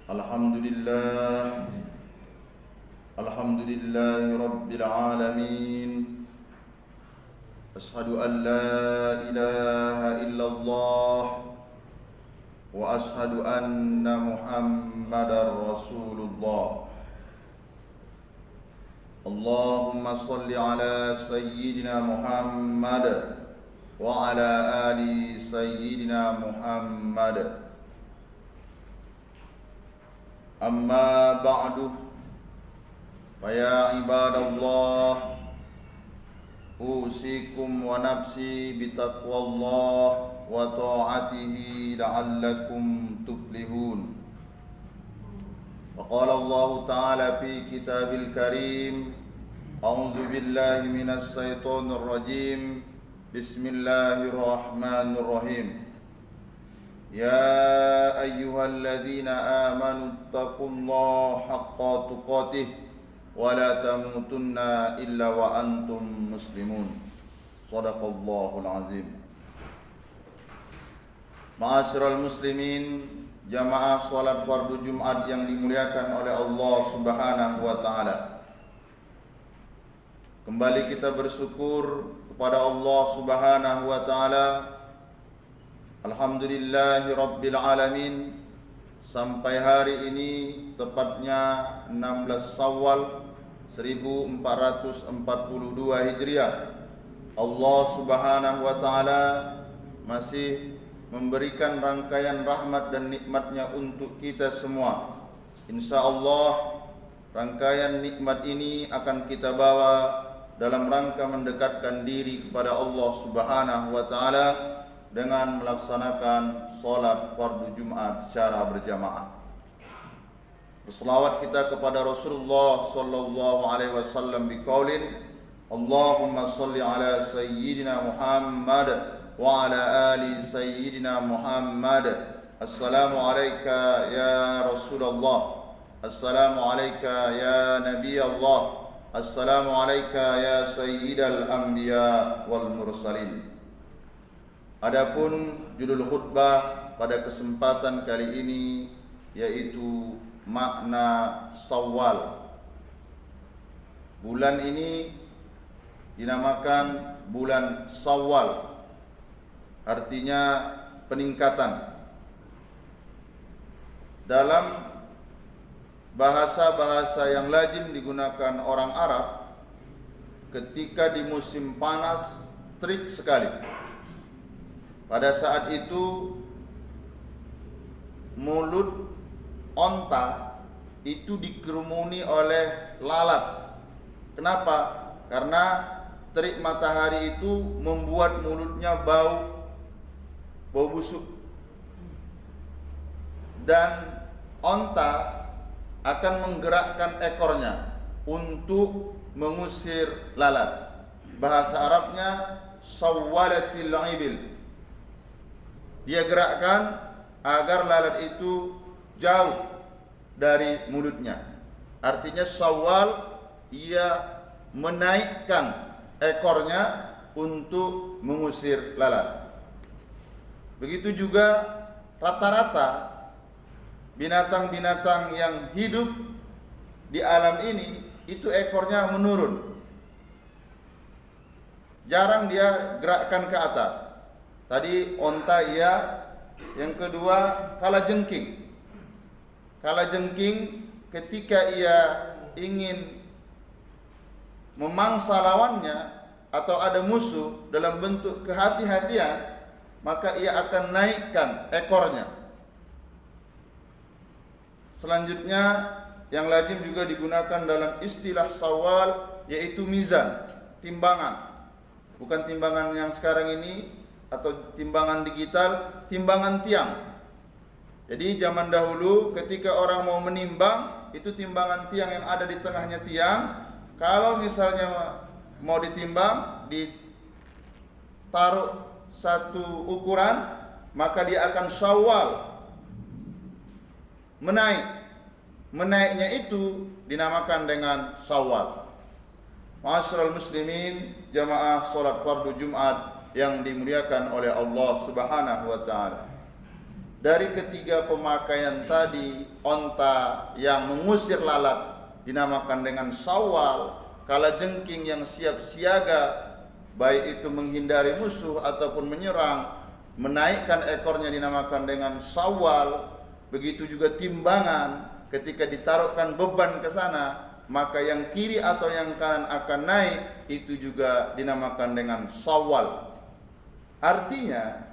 Alhamdulillah, Alhamdulillahi Rabbil Alamin. Ashhadu an la ilaha illallah wa ashhadu anna Muhammadar Rasulullah. Allahumma salli ala Sayyidina Muhammad wa ala ali Sayyidina Muhammad. Amma ba'du, faya ibadallah, usikum wa nafsi bitaqwallah wa ta'atihi la'allakum tuflihun. Wa qala Allah ta'ala fi kitabil karim, a'udzu billahi minas syaitonir rajim, bismillahirrahmanirrahim. Ya ayyuhalladzina amanu taqullaha haqqa tuqatih wa la tamutunna illa wa antum muslimun. Shadaqallahul azim. Ma'asyiral muslimin, jamaah salat fardu Jumat yang dimuliakan oleh Allah Subhanahu wa taala. Kembali kita bersyukur kepada Allah Subhanahu wa taala. Alhamdulillahi Rabbil Alamin. Sampai hari ini tepatnya 16 Syawal 1442 Hijriah, Allah Subhanahu wa taala masih memberikan rangkaian rahmat dan nikmatnya untuk kita semua. Insya Allah rangkaian nikmat ini akan kita bawa dalam rangka mendekatkan diri kepada Allah Subhanahu wa taala dengan melaksanakan salat fardu Jumat secara berjamaah. Berselawat kita kepada Rasulullah sallallahu alaihi wasallam biqaulin Allahumma salli ala sayyidina Muhammad wa ala ali sayyidina Muhammad. Assalamu alayka ya Rasulullah, assalamu alayka ya Nabi Allah, assalamu alayka ya sayyidal anbiya wal mursalin. Adapun judul khutbah pada kesempatan kali ini yaitu makna Syawal. Bulan ini dinamakan bulan Syawal, artinya peningkatan. Dalam bahasa-bahasa yang lazim digunakan orang Arab ketika di musim panas terik sekali. Pada saat itu mulut onta itu dikerumuni oleh lalat. Kenapa? Karena terik matahari itu membuat mulutnya bau busuk. Dan onta akan menggerakkan ekornya untuk mengusir lalat. Bahasa Arabnya sawwalatil ibil. Dia gerakkan agar lalat itu jauh dari mulutnya. Artinya Syawal, ia menaikkan ekornya untuk mengusir lalat. Begitu juga rata-rata binatang-binatang yang hidup di alam ini itu ekornya menurun. Jarang dia gerakkan ke atas. Tadi onta iya, yang kedua kalajengking. Kalajengking ketika ia ingin memangsa lawannya atau ada musuh dalam bentuk kehati-hatian, maka ia akan naikkan ekornya. Selanjutnya yang lazim juga digunakan dalam istilah Syawal yaitu mizan, timbangan. Bukan timbangan yang sekarang ini atau timbangan digital, timbangan tiang. Jadi zaman dahulu ketika orang mau menimbang, itu timbangan tiang yang ada di tengahnya tiang. Kalau misalnya mau ditimbang, ditaruh satu ukuran, maka dia akan Syawal, menaiknya itu dinamakan dengan Syawal. Ma'asyiral muslimin, jamaah salat fardu Jumat yang dimuliakan oleh Allah Subhanahu wa taala. dari ketiga pemakaian tadi, onta yang mengusir lalat dinamakan dengan Syawal, kalajengking yang siap siaga baik itu menghindari musuh ataupun menyerang, menaikkan ekornya dinamakan dengan Syawal. Begitu juga timbangan, ketika ditaruhkan beban ke sana, maka yang kiri atau yang kanan akan naik, itu juga dinamakan dengan Syawal. Artinya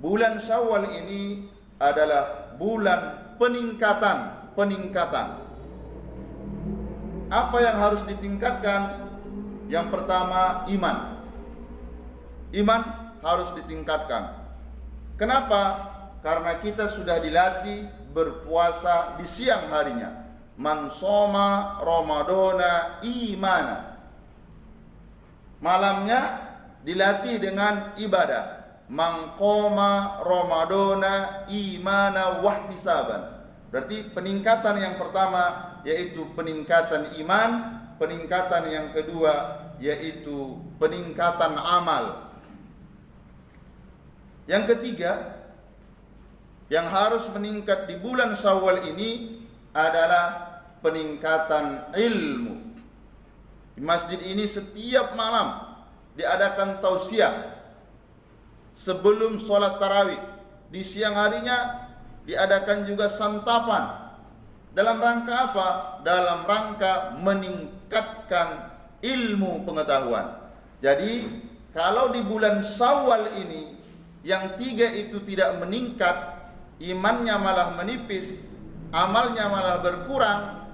bulan Syawal ini adalah bulan peningkatan. Apa yang harus ditingkatkan? Yang pertama, iman. Iman harus ditingkatkan. Kenapa? Karena kita sudah dilatih berpuasa di siang harinya. Man shoma Ramadana imana. Malamnya dilatih dengan ibadah. Man qoma Ramadana imana wahtisaban. Berarti peningkatan yang pertama yaitu peningkatan iman, peningkatan yang kedua yaitu peningkatan amal. Yang ketiga yang harus meningkat di bulan Syawal ini adalah peningkatan ilmu. Di masjid ini setiap malam diadakan tausiah sebelum sholat tarawih. Di siang harinya diadakan juga santapan. Dalam rangka apa? Dalam rangka meningkatkan ilmu pengetahuan. Jadi kalau di bulan Syawal ini yang tiga itu tidak meningkat, imannya malah menipis, amalnya malah berkurang,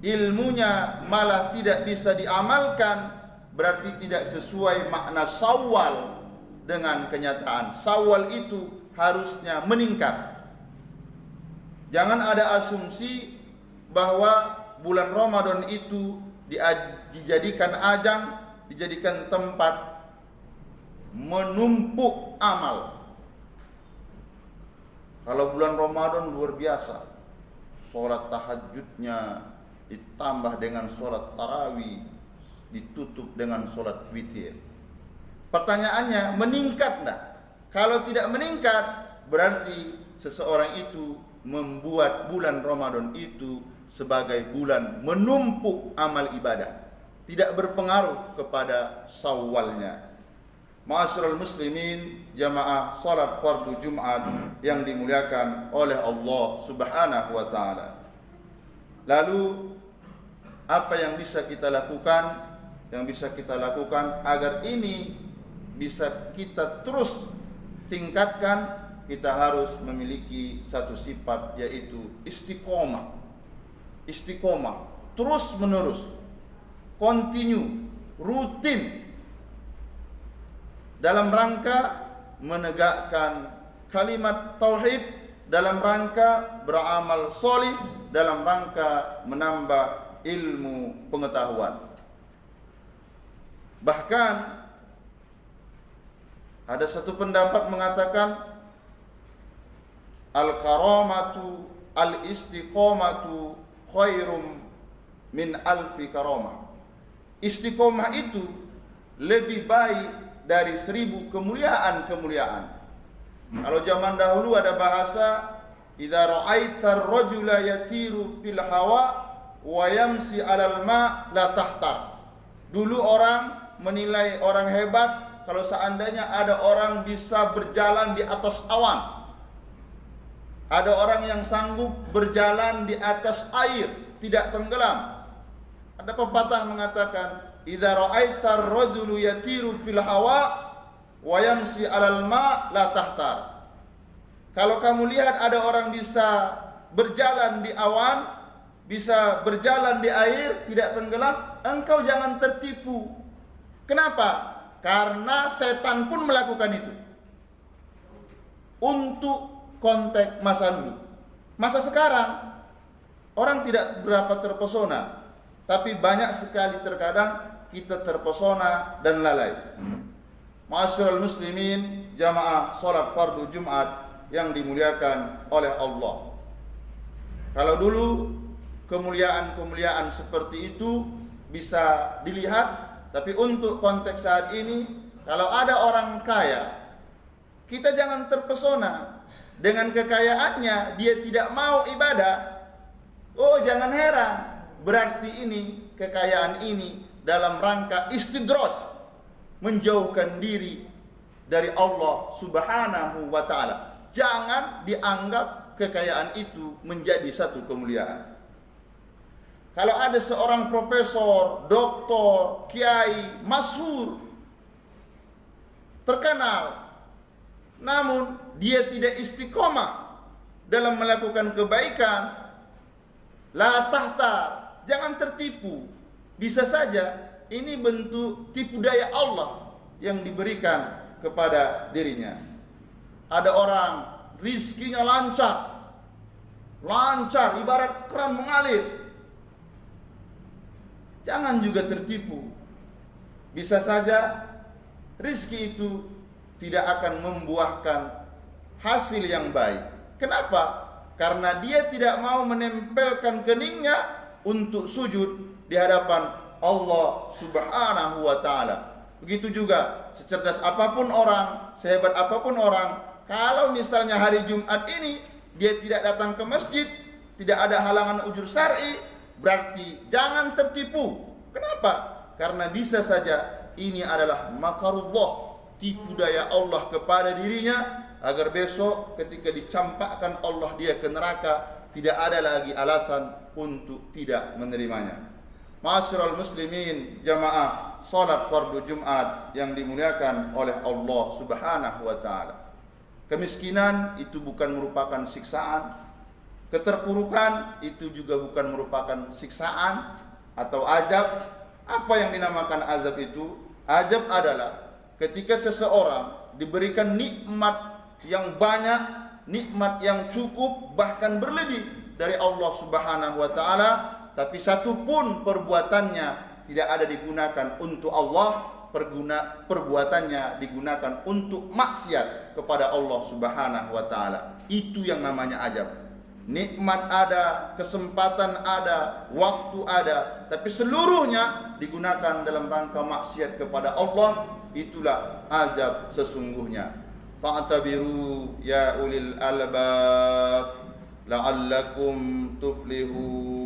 ilmunya malah tidak bisa diamalkan, berarti tidak sesuai makna Syawal dengan kenyataan. Syawal itu harusnya meningkat. Jangan ada asumsi bahwa bulan Ramadan itu dijadikan ajang, dijadikan tempat menumpuk amal. Kalau bulan Ramadan luar biasa, sholat tahajudnya ditambah dengan sholat tarawih, ditutup dengan sholat witir. Pertanyaannya, meningkat enggak? Kalau tidak meningkat, berarti seseorang itu membuat bulan Ramadan itu sebagai bulan menumpuk amal ibadah, tidak berpengaruh kepada Syawalnya. Ma'asyiral muslimin, jamaah salat fardu Jumat yang dimuliakan oleh Allah Subhanahu wa taala. Lalu apa yang bisa kita lakukan? Yang bisa kita lakukan agar ini bisa kita terus tingkatkan, kita harus memiliki satu sifat yaitu istiqomah. Istiqomah, terus menerus, continue, rutin dalam rangka menegakkan kalimat tauhid, dalam rangka beramal solih, dalam rangka menambah ilmu pengetahuan. Bahkan ada satu pendapat mengatakan al-karamatu al-istiqomatu khairum min alfi karamah. Istiqomah itu lebih baik dari 1000 kemuliaan-kemuliaan. Kalau zaman dahulu ada bahasa idza ra'aitar rajula yatiru fil hawa wa yamsi 'alal ma la tahtar. Dulu orang menilai orang hebat kalau seandainya ada orang bisa berjalan di atas awan. Ada orang yang sanggup berjalan di atas air, tidak tenggelam. Ada pepatah mengatakan idza ra'aitar rajulu yatiru fil hawa wa yamsi 'alal ma la tahtar. Kalau kamu lihat ada orang bisa berjalan di awan, bisa berjalan di air, tidak tenggelam, engkau jangan tertipu. Kenapa? Karena setan pun melakukan itu. Untuk konteks masa dulu. Masa sekarang orang tidak berapa terpesona, tapi banyak sekali terkadang kita terpesona dan lalai. Ma'asyiral muslimin, jamaah salat fardu Jumat yang dimuliakan oleh Allah. Kalau dulu kemuliaan-kemuliaan seperti itu bisa dilihat, tapi untuk konteks saat ini, kalau ada orang kaya, kita jangan terpesona. dengan kekayaannya dia tidak mau ibadah, oh jangan heran, berarti ini kekayaan ini dalam rangka istidraj, menjauhkan diri dari Allah Subhanahu wa taala. Jangan dianggap kekayaan itu menjadi satu kemuliaan. Kalau ada seorang profesor, doktor, kiai, masyhur, terkenal, namun dia tidak istiqomah dalam melakukan kebaikan, la tahtar, jangan tertipu. Bisa saja ini bentuk tipu daya Allah yang diberikan kepada dirinya. Ada orang rizkinya lancar ibarat keran mengalir. Jangan juga tertipu. Bisa saja rizki itu tidak akan membuahkan hasil yang baik. Kenapa? Karena dia tidak mau menempelkan keningnya untuk sujud di hadapan Allah Subhanahu wa taala. Begitu juga secerdas apapun orang, sehebat apapun orang, kalau misalnya hari Jumat ini dia tidak datang ke masjid, tidak ada halangan ujur syar'i, berarti jangan tertipu. Kenapa? Karena bisa saja ini adalah makarullah, tipu daya Allah kepada dirinya, agar besok ketika dicampakkan Allah dia ke neraka, tidak ada lagi alasan untuk tidak menerimanya. Ma'asyiral muslimin, jamaah salat fardu Jumat yang dimuliakan oleh Allah Subhanahu wa taala. Kemiskinan itu bukan merupakan siksaan, keterpurukan itu juga bukan merupakan siksaan atau azab. Apa yang dinamakan azab itu? Azab adalah ketika seseorang diberikan nikmat yang banyak, nikmat yang cukup, bahkan berlebih dari Allah Subhanahu wa taala, tapi satu pun perbuatannya tidak ada digunakan untuk Allah, perbuatannya digunakan untuk maksiat kepada Allah Subhanahu wa taala. Itu yang namanya azab. Nikmat ada, kesempatan ada, waktu ada, tapi seluruhnya digunakan dalam rangka maksiat kepada Allah. Itulah azab sesungguhnya. Fa'tabiru ya ulil albab la'allakum tuflihun.